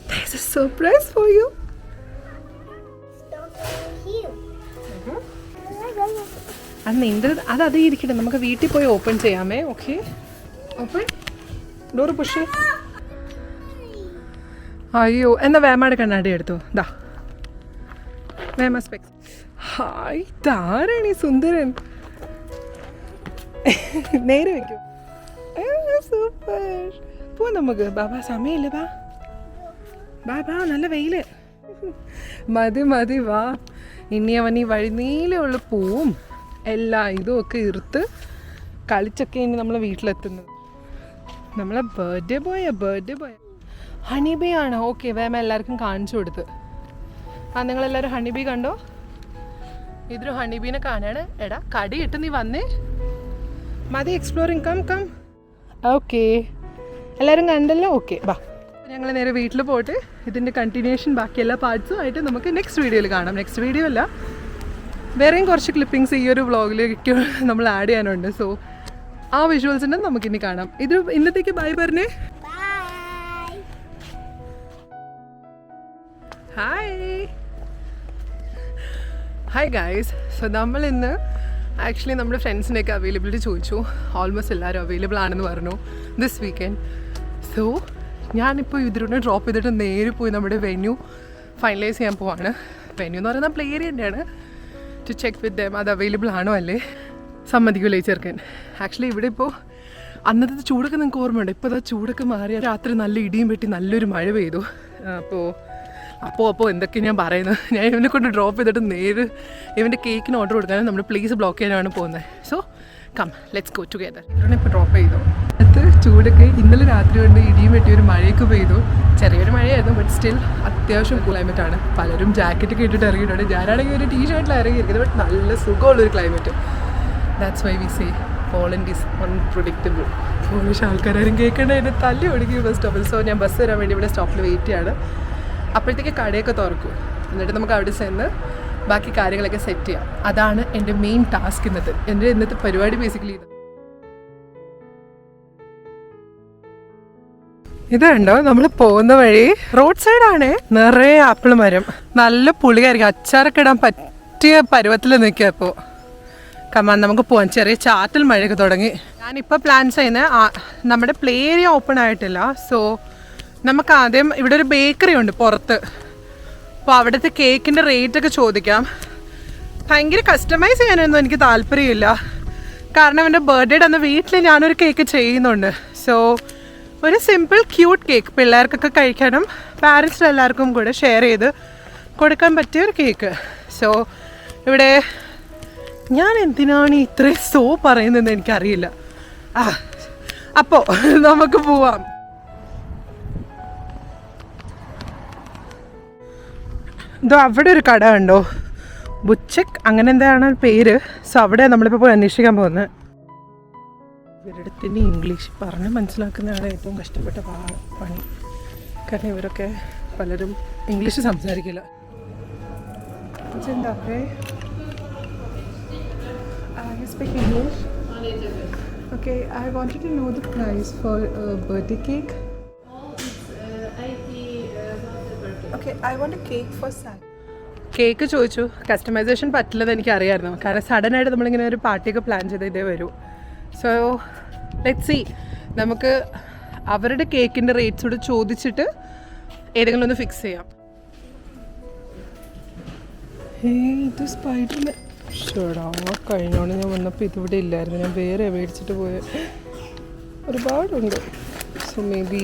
there's a surprise for you. അത് നിൻ്റെ അത് ഇരിക്കട്ടെ, നമുക്ക് വീട്ടിൽ പോയി ഓപ്പൺ ചെയ്യാമേ. Okay, open door push. അയ്യോ, എന്നാൽ വേമാടെ കണ്ണാടി എടുത്തു. ദാ വേമ സ്പെക്സ്. ഹായ്, താരാണ് ഈ സുന്ദരൻ. നേരെ വയ്ക്കൂ. സൂപ്പർ. പോ നമുക്ക്. ബാബാ സമയമില്ല, ബാ ബാ ബാ നല്ല വെയില്. മതി മതി വാ. ഇനി അവൻ ഈ വഴിനീളമുള്ള പൂവും എല്ലാ ഇതുമൊക്കെ ഇറുത്ത് കളിച്ചൊക്കെ ഇനി നമ്മളെ വീട്ടിലെത്തുന്നത്. നമ്മളെ ബർത്ത്ഡേ ബോയ് ഹണിബി ആണ്. ഓക്കെ, വേമ എല്ലാവർക്കും കാണിച്ചു കൊടുത്ത്. നിങ്ങളെല്ലാവരും ഹണിബി കണ്ടോ? ഇതൊരു ഹണിബീനെ കാണാണ്. എടാ കടി ഇട്ട് നീ വന്നേ. മതി എക്സ്പ്ലോറിങ്. Come come. ഓക്കെ, എല്ലാവരും കണ്ടല്ലോ. ഓക്കെ ബാ, ഞങ്ങൾ നേരെ വീട്ടിൽ പോയിട്ട് ഇതിൻ്റെ കണ്ടിന്യൂഷൻ ബാക്കി എല്ലാ പാർട്സും ആയിട്ട് നമുക്ക് നെക്സ്റ്റ് വീഡിയോയിൽ കാണാം. നെക്സ്റ്റ് വീഡിയോ അല്ല, വേറെയും കുറച്ച് ക്ലിപ്പിങ്സ് ഈ ഒരു വ്ളോഗിലേക്ക് നമ്മൾ ആഡ് ചെയ്യാനുണ്ട്. സോ ആ വിഷ്വൽസിനെ നമുക്കിനി കാണാം. ഇത് ഇന്നത്തേക്ക് ബൈ പറഞ്ഞേ. Hi guys. സോ നമ്മൾ ഇന്ന് ആക്ച്വലി നമ്മുടെ ഫ്രണ്ട്സിനെയൊക്കെ അവൈലബിലിറ്റി ചോദിച്ചു. ഓൾമോസ്റ്റ് എല്ലാവരും അവൈലബിൾ ആണെന്ന് പറഞ്ഞു ദിസ് വീക്കെൻഡ്. സോ ഞാനിപ്പോൾ ഇതിലൂടെ ഡ്രോപ്പ് ചെയ്തിട്ട് നേരെ പോയി നമ്മുടെ വെന്യൂ ഫൈനലൈസ് ചെയ്യാൻ പോവാണ്. വെന്യൂ എന്ന് പറയുന്നത് പ്ലേ ഏരിയ തന്നെയാണ്. ടു ചെക്ക് വിത്ത് ദം അത് അവൈലബിൾ ആണോ അല്ലേ. സമ്മതിക്കില്ലേ ചെറുക്കൻ. ആക്ച്വലി ഇവിടെ ഇപ്പോൾ അന്നത്തെ ചൂടൊക്കെ നിങ്ങൾക്ക് ഓർമ്മയുണ്ട്. ഇപ്പോൾ അതാ ചൂടൊക്കെ മാറിയ രാത്രി നല്ല ഇടിയും വെട്ടി നല്ലൊരു മഴ പെയ്തു. അപ്പോൾ എന്തൊക്കെ ഞാൻ പറയുന്നത്. ഞാൻ ഇവനെ കൊണ്ട് ഡ്രോപ്പ് ചെയ്തിട്ട് നേരെ ഇവൻ്റെ കേക്കിന് ഓർഡർ കൊടുക്കാനും നമ്മുടെ പ്ലേസ് ബ്ലോക്ക് ചെയ്യാനാണ് പോകുന്നത്. So come let's go together. ഇവനെ ഇപ്പോൾ ഡ്രോപ്പ് ചെയ്തു. അത് ചൂടൊക്കെ ഇന്നലെ രാത്രി കൊണ്ട് ഇടിയും വെട്ടിയൊരു മഴയൊക്കെ പെയ്തു. ചെറിയൊരു മഴയായിരുന്നു, ബട്ട് സ്റ്റിൽ അത്യാവശ്യം ക്ലൈമറ്റാണ്. പലരും ജാക്കറ്റൊക്കെ ഇട്ടിട്ട് ഇറങ്ങിയിട്ടുണ്ട്. ഞാനാണെങ്കിൽ ഒരു ടീഷർട്ടിലാണ് ഇറങ്ങിയിരിക്കുന്നത്. ബട്ട് നല്ല സുഖമുള്ളൊരു climate. That's why we say Poland is unpredictable. Polish ആൾക്കാരും കേൾക്കേണ്ട എന്നെ തല്ലി ഒടുക്കി ബസ് സ്റ്റോപ്പിൽ. സോ ഞാൻ ബസ് വരാൻ വേണ്ടി ഇവിടെ സ്റ്റോപ്പിൽ വെയിറ്റ് ചെയ്യാണ്. അപ്പോഴത്തേക്ക് കടയൊക്കെ തുറക്കും. എന്നിട്ട് നമുക്ക് അവിടെ ചെന്ന് ബാക്കി കാര്യങ്ങളൊക്കെ സെറ്റ് ചെയ്യാം. അതാണ് എൻ്റെ മെയിൻ ടാസ്ക് ഇന്നത്തെ. എൻ്റെ ഇന്നത്തെ പരിപാടി ബേസിക്കലി ഇതുണ്ടോ. നമ്മൾ പോകുന്ന വഴി റോഡ് സൈഡാണ്, നിറയെ ആപ്പിൾ മരം. നല്ല പുളിയായിരിക്കും. അച്ചാറൊക്കെ ഇടാൻ പറ്റിയ പരുവത്തിൽ നിൽക്കുക. ഇപ്പോൾ കമാൻ നമുക്ക് പോകാൻ. ചെറിയ ചാറ്റൽ മഴയൊക്കെ തുടങ്ങി. ഞാനിപ്പോൾ പ്ലാൻ ചെയ്യുന്നത് നമ്മുടെ പ്ലേ ഏരിയ ഓപ്പൺ ആയിട്ടില്ല. സോ നമുക്ക് ആദ്യം ഇവിടെ ഒരു ബേക്കറി ഉണ്ട് പുറത്ത്. അപ്പോൾ അവിടുത്തെ കേക്കിൻ്റെ റേറ്റൊക്കെ ചോദിക്കാം. ഭയങ്കര കസ്റ്റമൈസ് ചെയ്യാനൊന്നും എനിക്ക് താല്പര്യമില്ല. കാരണം എൻ്റെ ബർത്ത്ഡേയുടെ അന്ന് വീട്ടിൽ ഞാനൊരു കേക്ക് ചെയ്യുന്നുണ്ട്. സോ ഒരു സിമ്പിൾ ക്യൂട്ട് കേക്ക് പിള്ളേർക്കൊക്കെ കഴിക്കാനും പാരൻസിന് എല്ലാവർക്കും കൂടെ ഷെയർ ചെയ്ത് കൊടുക്കാൻ പറ്റിയ ഒരു കേക്ക്. സോ ഇവിടെ ഞാൻ എന്തിനാണ് ഇത്രയും പറയുന്നതെന്ന് എനിക്കറിയില്ല. അപ്പോൾ നമുക്ക് പോവാം. ഇതോ അവിടെ ഒരു കട ഉണ്ടോ, ബുച്ചക് അങ്ങനെ എന്താണ് പേര്. സോ അവിടെ നമ്മളിപ്പോൾ പോയി അന്വേഷിക്കാൻ പോകുന്നത്. ഇവരുടെ തന്നെ ഇംഗ്ലീഷ് പറഞ്ഞ് മനസ്സിലാക്കുന്നതാണ് ഏറ്റവും കഷ്ടപ്പെട്ട പണി. കാരണം ഇവരൊക്കെ പലരും ഇംഗ്ലീഷ് സംസാരിക്കില്ല. Speak English? Okay, I wanted to know the price for a birthday cake. Okay, I want a cake for Sally. Cake ചോദിച്ചു. കസ്റ്റമൈസേഷൻ പറ്റില്ലെന്ന് എനിക്കറിയായിരുന്നു. കാരണം സഡനായിട്ട് നമ്മളിങ്ങനെ ഒരു പാർട്ടിയൊക്കെ പ്ലാൻ ചെയ്ത് ഇതേ വരൂ. So let's see. നമുക്ക് അവരുടെ കേക്കിൻ്റെ റേറ്റ്സ് കൂടെ ചോദിച്ചിട്ട് ഏതെങ്കിലും ഒന്ന് ഫിക്സ് ചെയ്യാം. ഇത് സ്പൈഡറിന് ഷോടാ കഴിഞ്ഞോണ്ട് ഞാൻ വന്നപ്പോൾ ഇതിവിടെ ഇല്ലായിരുന്നു. ഞാൻ വേറെ മേടിച്ചിട്ട് പോയ ഒരുപാടുണ്ട്. സോ മേ ബി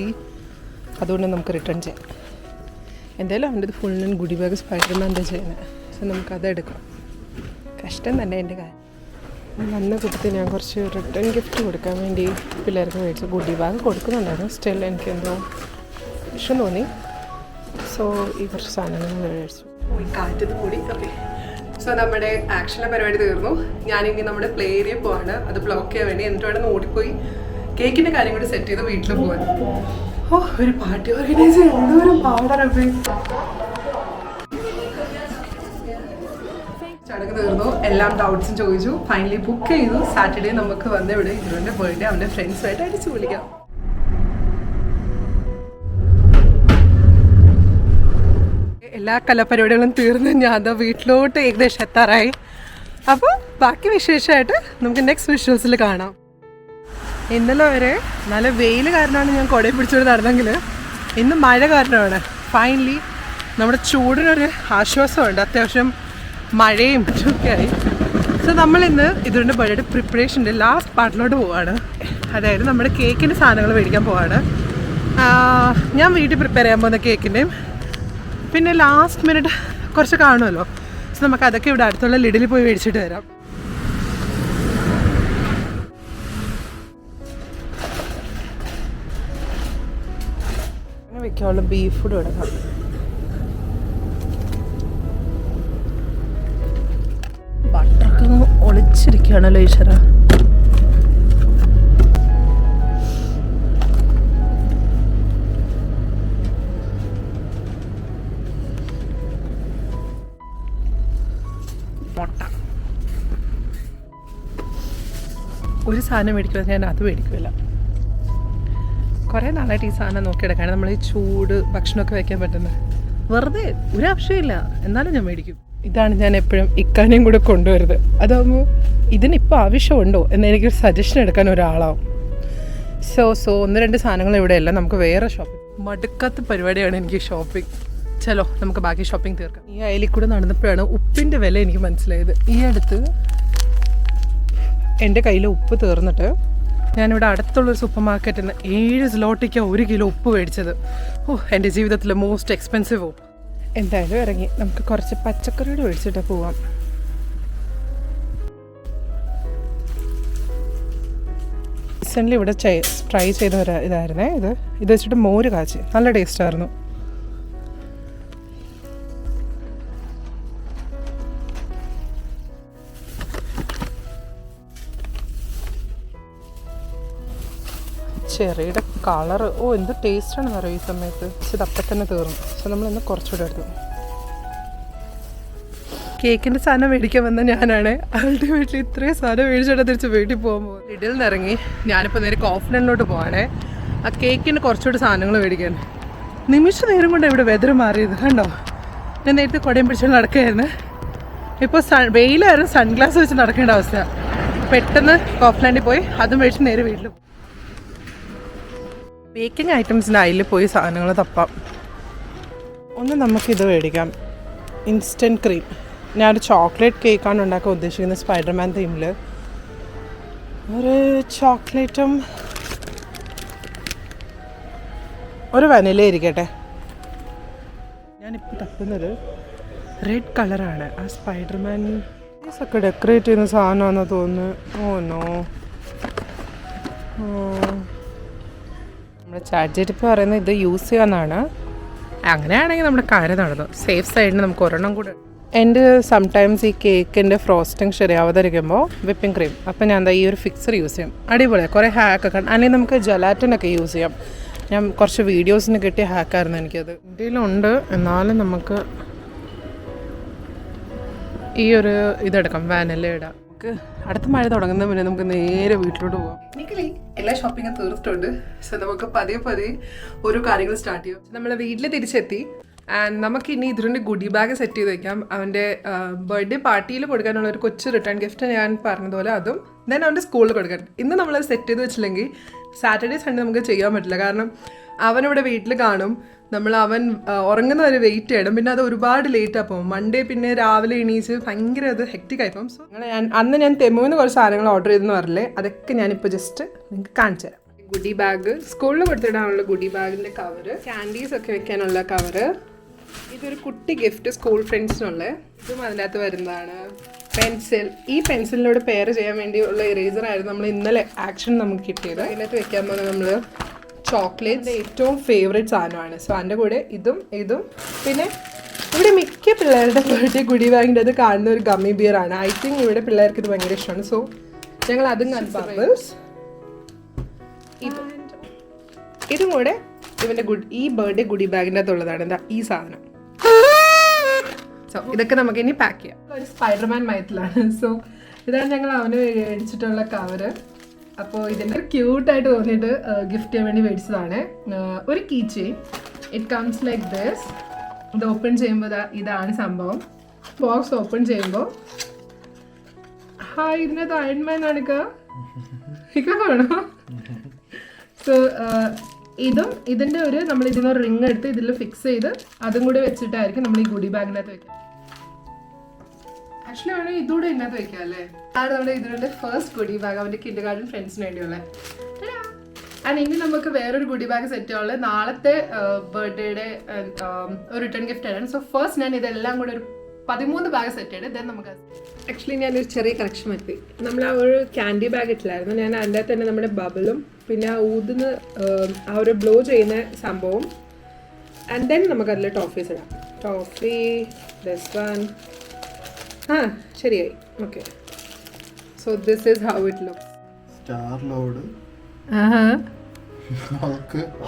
അതുകൊണ്ട് നമുക്ക് റിട്ടേൺ ചെയ്യാം. എന്തായാലും അവൻ്റെ ഇത് ഫുൾ ഞാൻ ഗുഡി ബാഗ് സ്പൈഡർമാൻ്റെ ചെയ്യുന്നത്. സോ നമുക്കതെടുക്കാം. കഷ്ടം തന്നെ എൻ്റെ കാര്യം. വന്ന കൂട്ടത്തിൽ ഞാൻ കുറച്ച് റിട്ടേൺ ഗിഫ്റ്റ് കൊടുക്കാൻ വേണ്ടി പിള്ളേർക്ക് മേടിച്ചു. ഗുഡി ബാഗ് കൊടുക്കുന്നുണ്ടായിരുന്നു. സ്റ്റിൽ എനിക്ക് എന്തോ ഇഷ്ടം തോന്നി. സോ ഈ കുറച്ച് സാധനങ്ങൾ മേടിച്ചു. പോയി കാറ്റത്ത് കൂടി. ഓക്കെ, സോ നമ്മുടെ ആക്ഷൻ്റെ പരിപാടി തീർന്നു. ഞാനിനി നമ്മുടെ പ്ലേ ഏരിയ പോവാണ്. അത് ബ്ലോക്ക് ചെയ്യാൻ വേണ്ടി. എന്നിട്ട് വേണം ഓടിപ്പോയി കേക്കിൻ്റെ കാര്യം കൂടി സെറ്റ് ചെയ്ത് വീട്ടിൽ പോകാൻ. ഒരു പാർട്ടി ഓർഗനൈസ് ചെയ്യാൻ എന്തോരം പാടാണ്. ചടങ്ങ് തീർന്നു. എല്ലാം ഡൗട്ട്സും ചോദിച്ചു. ഫൈനലി ബുക്ക് ചെയ്തു. സാറ്റർഡേ നമുക്ക് വന്ന് ഇവിടെ ഇതിൻ്റെ ബർത്ത്ഡേ അവൻ്റെ ഫ്രണ്ട്സുമായിട്ട് അടിച്ചു വിളിക്കാം. എല്ലാ കലാപരിപാടികളും തീർന്ന് ഞാൻ അതാ വീട്ടിലോട്ട് ഏകദേശം എത്താറായി. അപ്പോൾ ബാക്കി വിശേഷമായിട്ട് നമുക്ക് നെക്സ്റ്റ് വിഷ്വൽസിൽ കാണാം. ഇന്നലെ വരെ നല്ല വെയിൽ കാരണമാണ് ഞാൻ കുടയിൽ പിടിച്ചുകൊണ്ട് നടന്നെങ്കിൽ ഇന്ന് മഴ കാരണമാണ് ഫൈനലി നമ്മുടെ ചൂടിനൊരു ആശ്വാസമുണ്ട്. അത്യാവശ്യം മഴയും ഒക്കെ ആയി. സോ നമ്മളിന്ന് ഇതിൻ്റെ ബർത്ത്ഡേ പ്രിപ്പറേഷൻ്റെ ലാസ്റ്റ് പാർട്ടിലോട്ട് പോവാണ്. അതായത് നമ്മുടെ കേക്കിൻ്റെ സാധനങ്ങൾ മേടിക്കാൻ പോവാണ്. ഞാൻ വീട്ടിൽ പ്രിപ്പയർ ചെയ്യാൻ പോകുന്ന കേക്കിൻ്റെയും പിന്നെ ലാസ്റ്റ് മിനിറ്റ് കുറച്ച് കാണുമല്ലോ. സോ നമുക്ക് അതൊക്കെ ഇവിടെ അടുത്തുള്ള ലിഡിൽ പോയി മേടിച്ചിട്ട് വരാം. അങ്ങനെ വെക്കാനുള്ള ബീഫ് ഫുഡ് എടുക്കാം. ബട്ടറൊക്കെ ഒളിച്ചിരിക്കുകയാണല്ലോ ഈശ്വര. ഒരു സാധനം മേടിക്കുമ്പോൾ ഞാൻ അത് മേടിക്കില്ല. കുറേ നാളായിട്ട് ഈ സാധനം നോക്കിയെടുക്കാണ് നമ്മൾ ഈ ചൂട് ഭക്ഷണമൊക്കെ വയ്ക്കാൻ പറ്റുന്നത്. വെറുതെ ഒരു ആവശ്യമില്ല, എന്നാലും ഞാൻ മേടിക്കും. ഇതാണ് ഞാൻ എപ്പോഴും ഇക്കാനെയും കൂടെ കൊണ്ടുവരുന്നത്. അതാകുമ്പോൾ ഇതിനിപ്പോൾ ആവശ്യമുണ്ടോ എന്ന് എനിക്കൊരു സജഷൻ എടുക്കാൻ ഒരാളാവും. സോ 1-2 സാധനങ്ങൾ ഇവിടെയല്ല, നമുക്ക് വേറെ ഷോപ്പിംഗ്. മടുക്കാത്ത പരിപാടിയാണ് എനിക്ക് ഷോപ്പിംഗ്. ചലോ നമുക്ക് ബാക്കി ഷോപ്പിംഗ് തീർക്കാം. ഈ അയലിൽ കൂടെ നടന്നപ്പോഴാണ് ഉപ്പിൻ്റെ വില എനിക്ക് മനസ്സിലായത്. ഈ അടുത്ത് എൻ്റെ കയ്യിൽ ഉപ്പ് തീർന്നിട്ട് ഞാനിവിടെ അടുത്തുള്ളൊരു സൂപ്പർ മാർക്കറ്റിൽ നിന്ന് 7 സ്ലോട്ടിക്കാണ് 1 കിലോ ഉപ്പ് മേടിച്ചത്. എൻ്റെ ജീവിതത്തിലെ മോസ്റ്റ് എക്സ്പെൻസീവ് ഉപ്പ്. എന്തായാലും ഇറങ്ങി നമുക്ക് കുറച്ച് പച്ചക്കറികൾ മേടിച്ചിട്ട് പോവാം. റീസെൻ്റ്ലി ഇവിടെ ട്രൈ ചെയ്ത ഒരു ഇതായിരുന്നേ ഇത് വെച്ചിട്ട് മോര് കാച്ചി നല്ല ടേസ്റ്റായിരുന്നു. ചെറിയുടെ കളറ് എന്ത് ടേസ്റ്റാണെന്ന് അറിയാം ഈ സമയത്ത്. പക്ഷെ ഇത് അപ്പം തന്നെ തീർന്നു. പക്ഷെ നമ്മളിന്ന് കുറച്ചുകൂടെ എടുത്തു. കേക്കിൻ്റെ സാധനം മേടിക്കാൻ വന്ന ഞാനാണ്. അവളുടെ വീട്ടിൽ ഇത്രയും സാധനം മേടിച്ചിട്ട് തിരിച്ച് വീട്ടിൽ പോകുമ്പോൾ ലിഡിൽ നിന്ന് ഇറങ്ങി ഞാനിപ്പോൾ നേരെ കോഫ്ലൻഡിലോട്ട് പോവാണേ. ആ കേക്കിന് കുറച്ചുകൂടി സാധനങ്ങൾ മേടിക്കാൻ. നിമിഷ നേരം കൊണ്ട് ഇവിടെ വെതർ മാറിയത് കണ്ടോ. ഞാൻ നേരത്തെ കുടയും പിടിച്ചുകൊണ്ട് നടക്കുകയായിരുന്നു. ഇപ്പോൾ വെയിലായിരുന്നു, സൺഗ്ലാസ് വെച്ച് നടക്കേണ്ട അവസ്ഥ. പെട്ടെന്ന് കോഫ്ലാൻഡിൽ പോയി അതും മേടിച്ച് നേരെ വീട്ടിൽ പോകും. ബേക്കിംഗ് ഐറ്റംസിൻ്റെ അതിൽ പോയി സാധനങ്ങൾ തപ്പാം. ഒന്ന് നമുക്കിത് മേടിക്കാം, ഇൻസ്റ്റൻറ്റ് ക്രീം. ഞാനൊരു ചോക്ലേറ്റ് കേക്കാണ് ഉണ്ടാക്കാൻ ഉദ്ദേശിക്കുന്നത് സ്പൈഡർമാൻ തീമിൽ. ഒരു ചോക്ലേറ്റും ഒരു വനില ഇരിക്കട്ടെ. ഞാനിപ്പോൾ തപ്പുന്നത് റെഡ് കളറാണ്. ആ സ്പൈഡർമാൻ ഒക്കെ ഡെക്കറേറ്റ് ചെയ്യുന്ന സാധനമാണെന്ന് തോന്നുന്നു. നോ നമ്മുടെ ചാറ്റ് പറയുന്നത് ഇത് യൂസ് ചെയ്യാമെന്നാണ്. അങ്ങനെയാണെങ്കിൽ നമ്മുടെ കാര്യം നടന്നു. സേഫ് സൈഡിന് നമുക്ക് ഒരെണ്ണം കൂടെ. എൻ്റെ സംടൈംസ് ഈ കേക്കിൻ്റെ ഫ്രോസ്റ്റിംഗ് ശരിയാവാതിരിക്കുമ്പോൾ വിപ്പിംഗ് ക്രീം അപ്പോൾ ഞാൻ ഈ ഒരു ഫിക്സർ യൂസ് ചെയ്യും. അടിപൊളിയാണ്. കുറേ ഹാക്കൊക്കെ അല്ലെങ്കിൽ നമുക്ക് ജലാറ്റിനൊക്കെ യൂസ് ചെയ്യാം. ഞാൻ കുറച്ച് വീഡിയോസിന് കിട്ടിയ ഹാക്കായിരുന്നു എനിക്കത്. ഇന്ത്യയിലുണ്ട്, എന്നാലും നമുക്ക് ഈ ഒരു ഇതെടുക്കാം, വാനില ഇടാം. നമുക്ക് അടുത്ത മഴ തുടങ്ങുന്ന മുന്നേ നമുക്ക് നേരെ വീട്ടിലോട്ട് പോകാം. എനിക്കല്ലേ എല്ലാ ഷോപ്പിങ്ങും തീർത്തിട്ടുണ്ട്. സോ നമുക്ക് പതിയെ ഓരോ കാര്യങ്ങൾ സ്റ്റാർട്ട് ചെയ്യാം. നമ്മൾ വീട്ടിൽ തിരിച്ചെത്തി. ആൻഡ് നമുക്കിനി ഇതിൻ്റെ ഗുഡി ബാഗ് സെറ്റ് ചെയ്ത് വയ്ക്കാം. അവൻ്റെ ബർത്ത്ഡേ പാർട്ടിയിൽ കൊടുക്കാനുള്ള ഒരു കൊച്ചു റിട്ടേൺ ഗിഫ്റ്റ് ഞാൻ പറഞ്ഞതുപോലെ അതും ദെൻ അവൻ്റെ സ്കൂളിൽ കൊടുക്കാൻ. ഇന്ന് നമ്മളത് സെറ്റ് ചെയ്ത് വെച്ചില്ലെങ്കിൽ സാറ്റർഡേ സൺഡേ നമുക്ക് ചെയ്യാൻ പറ്റില്ല. കാരണം അവനിവിടെ വീട്ടിൽ കാണും. അവൻ ഉറങ്ങുന്ന വരെ വെയിറ്റ് ചെയ്യണം. പിന്നെ അത് ഒരുപാട് ലേറ്റ് ആകും. മൺഡേ പിന്നെ രാവിലെ എണീച്ച് ഭയങ്കര അത് ഹെക്റ്റിക് ആയിപ്പം. സോ അന്ന് ഞാൻ തെമുവിന് കുറച്ച് സാധനങ്ങൾ ഓർഡർ ചെയ്തെന്ന് പറഞ്ഞില്ലേ, അതൊക്കെ ഞാനിപ്പോൾ ജസ്റ്റ് നിങ്ങൾക്ക് കാണിച്ചു തരാം. ഗുഡി ബാഗ്, സ്കൂളിൽ കൊടുത്തിടാനുള്ള ഗുഡി ബാഗിൻ്റെ കവറ്, ക്യാൻഡീസ് ഒക്കെ വെക്കാനുള്ള കവറ്, ഇതൊരു കുട്ടി ഗിഫ്റ്റ് സ്കൂൾ ഫ്രണ്ട്സിനുള്ള, ഇതും അതിൻ്റെ അകത്ത് വരുന്നതാണ്. പെൻസിൽ, ഈ പെൻസിലിനോട് പെയർ ചെയ്യാൻ വേണ്ടിയുള്ള ഇറേസർ ആയിരുന്നു നമ്മൾ ഇന്നലെ ആക്ഷൻ നമുക്ക് കിട്ടിയത്. അതിനകത്ത് വെക്കാൻ പോകുന്നത് നമ്മൾ ചോക്ലേറ്റിൻ്റെ ഏറ്റവും ഫേവറേറ്റ് സാധനമാണ്. സോ അതിൻ്റെ കൂടെ ഇതും പിന്നെ ഇവിടെ മിക്ക പിള്ളേരുടെ ബർത്ത്ഡേ ഗുഡി ബാഗിൻ്റെ അത് കാണുന്ന ഒരു ഗമ്മി ബിയർ ആണ്. ഐ തിങ്ക് ഇവിടെ പിള്ളേർക്ക് ഇത് ഭയങ്കര ഇഷ്ടമാണ്. സോ ഞങ്ങൾ അതും കൺഫേംസ്. ഇതും കൂടെ ഇവൻ്റെ ഈ ബർത്ത്ഡേ ഗുഡി ബാഗിൻ്റെ അകത്തുള്ളതാണ്. എന്താ ഈ സാധനം. സോ ഇതൊക്കെ നമുക്ക് ഇനി പാക്ക് ചെയ്യാം. ഒരു സ്പൈഡർമാൻ മയത്തിലാണ്. സോ ഇതാണ് ഞങ്ങൾ അവന് മേടിച്ചിട്ടുള്ള കവറ്. അപ്പോൾ ഇതിൻ്റെ ക്യൂട്ടായിട്ട് തോന്നിയിട്ട് ഗിഫ്റ്റ് ചെയ്യാൻ വേണ്ടി മേടിച്ചതാണ്. ഒരു key chain. It comes like this. ഇത് ഓപ്പൺ ചെയ്യുമ്പോൾ ഇതാണ് സംഭവം. ബോക്സ് ഓപ്പൺ ചെയ്യുമ്പോൾ ഇതിനകത്ത് അയൺമാൻ ആണ് കാണോ. സോ ഇതിൻ്റെ ഒരു നമ്മൾ ഇതിന് റിങ് എടുത്ത് ഇതിൽ ഫിക്സ് ചെയ്ത് അതും കൂടെ വെച്ചിട്ടായിരിക്കും നമ്മൾ ഈ ഗുഡി ബാഗിനകത്ത് വെക്കുക. ആക്ച്വലി വേണമെങ്കിൽ ഇതുകൂടെ ഇതിനകത്ത് വെക്കാം അല്ലേ. അതാണ് നമ്മുടെ ഇതിൻ്റെ ഫസ്റ്റ് ഗുഡി ബാഗ്, അവൻ്റെ കിൻഡർഗാർട്ടൻ ഫ്രണ്ട്സിന് വേണ്ടിയുള്ള. ആൻഡ് ഇനി നമുക്ക് വേറൊരു ഗുഡി ബാഗ് സെറ്റ് ചെയ്യാനുള്ളത് നാളത്തെ ബർത്ത്ഡേയുടെ ഒരു റിട്ടേൺ ഗിഫ്റ്റ് ആണ്. സോ ഫസ്റ്റ് ഞാൻ ഇതെല്ലാം കൂടെ ഒരു 13 ബാഗ് സെറ്റ് ചെയ്ത് ദെൻ നമുക്ക് ആക്ച്വലി ഞാനൊരു ചെറിയ കറക്ഷൻ പറ്റി. നമ്മൾ ആ ഒരു ക്യാൻഡി ബാഗ് ഇട്ടില്ലായിരുന്നു, ഞാൻ അതിൻ്റെ തന്നെ നമ്മുടെ ബബിളും പിന്നെ ആ ഊതുന്ന ആ ഒരു ബ്ലോ ചെയ്യുന്ന സംഭവം ആൻഡ് ദെൻ നമുക്കതിൽ ടോഫീസ് ഇടാം. ടോഫി ദിസ് വൺ ശരിയായി. Okay, so this is how it looks. Star Lord,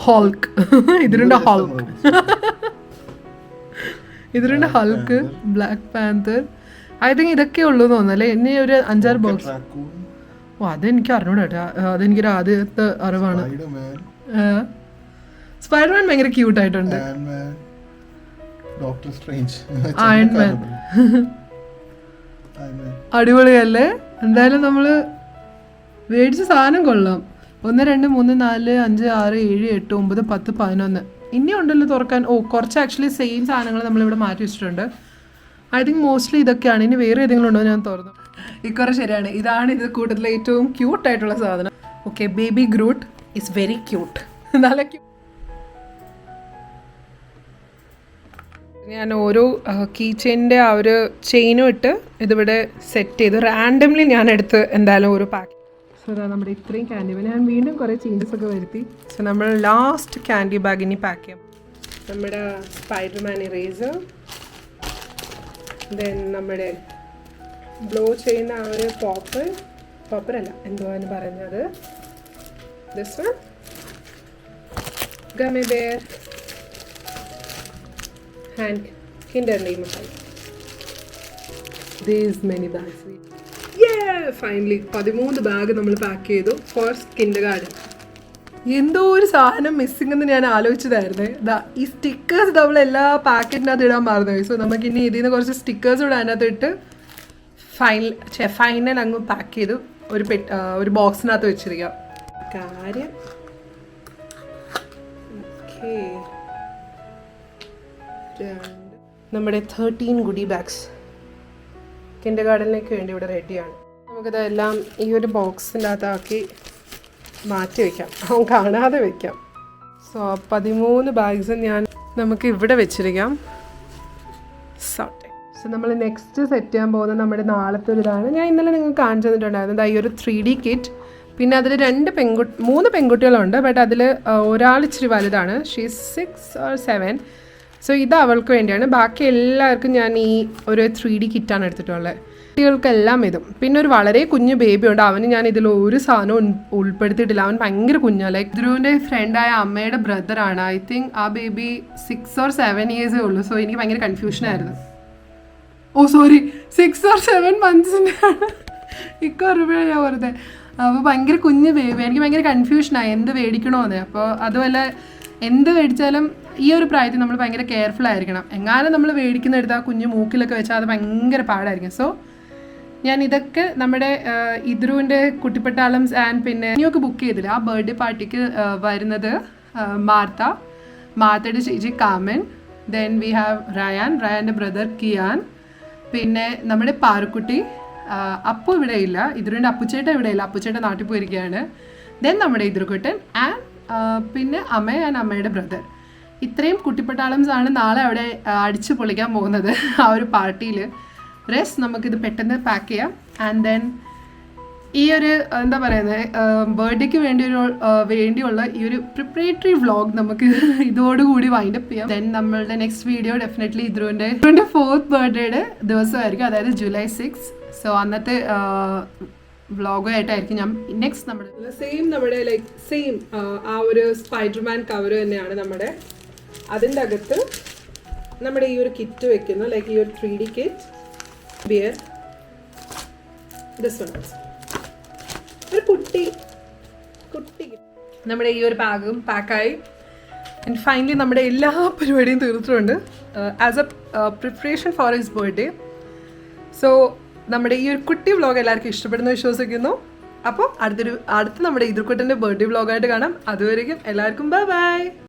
Hulk ഇതിലുണ്ട് ഹോൾക്ക് ഇതിലുണ്ട് Hulk, Black Panther. I think ഇതൊക്കെ ഉള്ളൂ തോന്നുന്നല്ലേ. ഇനി ഒരു 5-6 ബോക്സ്. ഓ അതെനിക്ക് അറിഞ്ഞൂടാ കേട്ടോ, അതെനിക്കൊരു ആദ്യത്തെ അറിവാണ്. സ്പൈഡർമാൻ ഭയങ്കര ക്യൂട്ട് ആയിട്ടുണ്ട്. അയൺമാൻ അടിപൊളിയല്ലേ. എന്തായാലും നമ്മള് മേടിച്ച സാധനം കൊള്ളാം. 1 2 3 4 5 6 7 8 9 10 11 ഇനിയും ഉണ്ടല്ലോ തുറക്കാൻ. ഓ കുറച്ച് ആക്ച്വലി സെയിം സാധനങ്ങൾ നമ്മളിവിടെ മാറ്റി വെച്ചിട്ടുണ്ട്. ഐ തിങ്ക് മോസ്റ്റ്ലി ഇതൊക്കെയാണ്. ഇനി വേറെ ഏതെങ്കിലും ഉണ്ടോ ഞാൻ തുറന്നു. ഇക്കുറ ശരിയാണ്, ഇതാണ് ഇത് കൂട്ടത്തിലെ ഏറ്റവും ക്യൂട്ടായിട്ടുള്ള സാധനം. Okay, baby Groot is very cute. നല്ല ക്യൂട്ട്. ഞാൻ ഓരോ കീ ചെയിനിൻ്റെ ആ ഒരു ചെയിനും ഇട്ട് ഇതിവിടെ സെറ്റ് ചെയ്ത് റാൻഡംലി ഞാൻ എടുത്ത് എന്തായാലും ഒരു പാക്ക്. സോ അതാ നമ്മുടെ ഇത്രയും ക്യാൻഡി ബാഗ്. ഞാൻ വീണ്ടും കുറേ ചേഞ്ചസ് ഒക്കെ വരുത്തി. സോ നമ്മൾ ലാസ്റ്റ് ക്യാൻഡി ബാഗ് ഇനി പാക്ക് ചെയ്യാം. നമ്മുടെ സ്പൈഡർമാൻ ഇറേസർ, ദെൻ നമ്മുടെ ബ്ലോ ചെയ്യുന്ന ആ ഒരു പോപ്പറല്ല എന്തുവാന്ന് പറയുന്നത്, this one gummy bear and kinder മിഠായി. These many bags. Finally 13 bag നമ്മൾ പാക്ക് ചെയ്തു ഫോർ കിൻഡർഗാർട്ടൻ. എന്തോ ഒരു സാധനം മിസ്സിംഗ് എന്ന് ഞാൻ ആലോചിച്ചതായിരുന്നേ. ഈ സ്റ്റിക്കേഴ്സ് നമ്മൾ എല്ലാ പാക്കറ്റിനകത്ത് ഇടാൻ മറന്നുപോയി. സോ നമുക്ക് ഇനി ഇതിൽ നിന്ന് കുറച്ച് സ്റ്റിക്കേഴ്സ് കൂടെ അതിനകത്ത് ഇട്ട് ഫൈനൽ അങ്ങ് പാക്ക് ചെയ്ത് ഒരു ബോക്സിനകത്ത് വെച്ചിരിക്കാം. കാര്യം നമ്മുടെ 13 ഗുഡി ബാഗ്സ് കിൻഡർഗാർട്ടനിലേക്ക് വേണ്ടി ഇവിടെ റെഡിയാണ്. നമുക്കിതെല്ലാം ഈ ഒരു ബോക്സിൻ്റെ അകത്താക്കി മാറ്റി വയ്ക്കാം, അവൻ കാണാതെ വയ്ക്കാം. സോ 13 ബാഗ്സ് നമുക്ക് ഇവിടെ വെച്ചിരിക്കാം. സോ നമ്മൾ നെക്സ്റ്റ് സെറ്റ് ചെയ്യാൻ പോകുന്നത് നമ്മുടെ നാളത്തെ ഒരു ഇതാണ്. ഞാൻ ഇന്നലെ നിങ്ങൾക്ക് കാണിച്ചു തന്നിട്ടുണ്ടായിരുന്നു ഈ ഒരു 3D കിറ്റ്. പിന്നെ അതിൽ 3 പെൺകുട്ടികളുണ്ട്. ബട്ട് അതിൽ ഒരാൾ ഇച്ചിരി വലുതാണ്, ഷീസ് 6 or 7. സോ ഇത് അവൾക്ക് വേണ്ടിയാണ്. ബാക്കി എല്ലാവർക്കും ഞാൻ ഈ ഒരു 3D കിറ്റാണ് എടുത്തിട്ടുള്ളത്. കുട്ടികൾക്കെല്ലാം ഇതും. പിന്നെ ഒരു വളരെ കുഞ്ഞു ബേബി ഉണ്ട്, അവന് ഞാൻ ഇതിൽ ഒരു സാധനവും ഉൾപ്പെടുത്തിയിട്ടില്ല. അവൻ ഭയങ്കര കുഞ്ഞാണ്. ലൈക്ക് ധ്രുവിൻ്റെ ഫ്രണ്ടായ അമ്മയുടെ ബ്രദറാണ്. ഐ തിങ്ക് ആ ബേബി 6 or 7 years ഉള്ളൂ. സോ എനിക്ക് ഭയങ്കര കൺഫ്യൂഷനായിരുന്നു. ഓ സോറി, 6 or 7 months ഇക്കൊരുപാട് ഞാൻ വെറുതെ. അപ്പോൾ ഭയങ്കര കുഞ്ഞു ബേബി. എനിക്ക് ഭയങ്കര കൺഫ്യൂഷനായി എന്ത് മേടിക്കണമെന്ന്. അപ്പോൾ അതുപോലെ എന്ത് മേടിച്ചാലും ഈ ഒരു പ്രായത്തിൽ നമ്മൾ ഭയങ്കര കെയർഫുൾ ആയിരിക്കണം. എങ്ങാനും നമ്മൾ മേടിക്കുന്നെടുത്ത് ആ കുഞ്ഞ് മൂക്കിലൊക്കെ വെച്ചാൽ അത് ഭയങ്കര പാടായിരിക്കും. സോ ഞാൻ ഇതൊക്കെ നമ്മുടെ ഇദ്രുവിൻ്റെ കുട്ടിപ്പട്ടാളം ആൻഡ് പിന്നെ ഇനിയൊക്കെ ബുക്ക് ചെയ്തില്ല. ആ ബർത്ത്ഡേ പാർട്ടിക്ക് വരുന്നത് മാർത്തയുടെ ചേച്ചി കാമൻ, then we have റയാൻ്റെ brother Kiyan, പിന്നെ നമ്മുടെ പാറുക്കുട്ടി, അപ്പു ഇവിടെ ഇല്ല, ഇദ്രുവിൻ്റെ അപ്പുച്ചേട്ട ഇവിടെ ഇല്ല, അപ്പുച്ചേട്ട നാട്ടിൽ പോയിരിക്കുകയാണ്, ദെൻ നമ്മുടെ ഇദ്രുക്കുട്ടൻ ആൻഡ് പിന്നെ അമ്മയുടെ ബ്രദർ. ഇത്രയും കുട്ടിപ്പട്ടാളംസ് ആണ് നാളെ അവിടെ അടിച്ചു പൊളിക്കാൻ പോകുന്നത് ആ ഒരു പാർട്ടിയിൽ. റെസ്റ്റ് നമുക്കിത് പെട്ടെന്ന് പാക്ക് ചെയ്യാം. ആൻഡ് ദെൻ ഈ ഒരു എന്താ പറയുന്നത് ബർത്ത്ഡേക്ക് വേണ്ടിയുള്ള ഈ ഒരു പ്രിപ്പറേറ്ററി വ്ളോഗ് നമുക്ക് ഇതോടുകൂടി വൈൻഡപ്പ് ചെയ്യാം. ദെൻ നമ്മളുടെ നെക്സ്റ്റ് വീഡിയോ ഡെഫിനറ്റ്ലി ഇദ്രുവിൻ്റെ 4th ബർത്ത്ഡേയുടെ ദിവസമായിരിക്കും, അതായത് July 6. സോ അന്നത്തെ വ്ളോഗായിട്ടായിരിക്കും ഞാൻ നെക്സ്റ്റ് നമ്മുടെ സെയിം ആ ഒരു സ്പൈഡർമാൻ കവർ തന്നെയാണ് നമ്മുടെ. അതിൻ്റെ അകത്ത് നമ്മുടെ ഈ ഒരു കിറ്റ് വെക്കുന്നു, ലൈക്ക് ഈ ഒരു 3D kit, beer, this one ഒരു കുട്ടി നമ്മുടെ ഈ ഒരു ബാഗും പാക്കായി. ആൻഡ് ഫൈനലി നമ്മുടെ എല്ലാ പരിപാടിയും തീർത്തിട്ടുണ്ട് as a preparation for his birthday. So നമ്മുടെ ഈ ഒരു കുട്ടി വ്ളോഗ് എല്ലാവർക്കും ഇഷ്ടപ്പെടുന്നു വിശ്വസിക്കുന്നു. അപ്പോൾ അടുത്ത നമ്മുടെ ഇദ്രുക്കുട്ടൻ്റെ ബർത്ത്ഡേ വ്ളോഗായിട്ട് കാണാം. അതുവരെയും എല്ലാവർക്കും ബൈ ബൈ.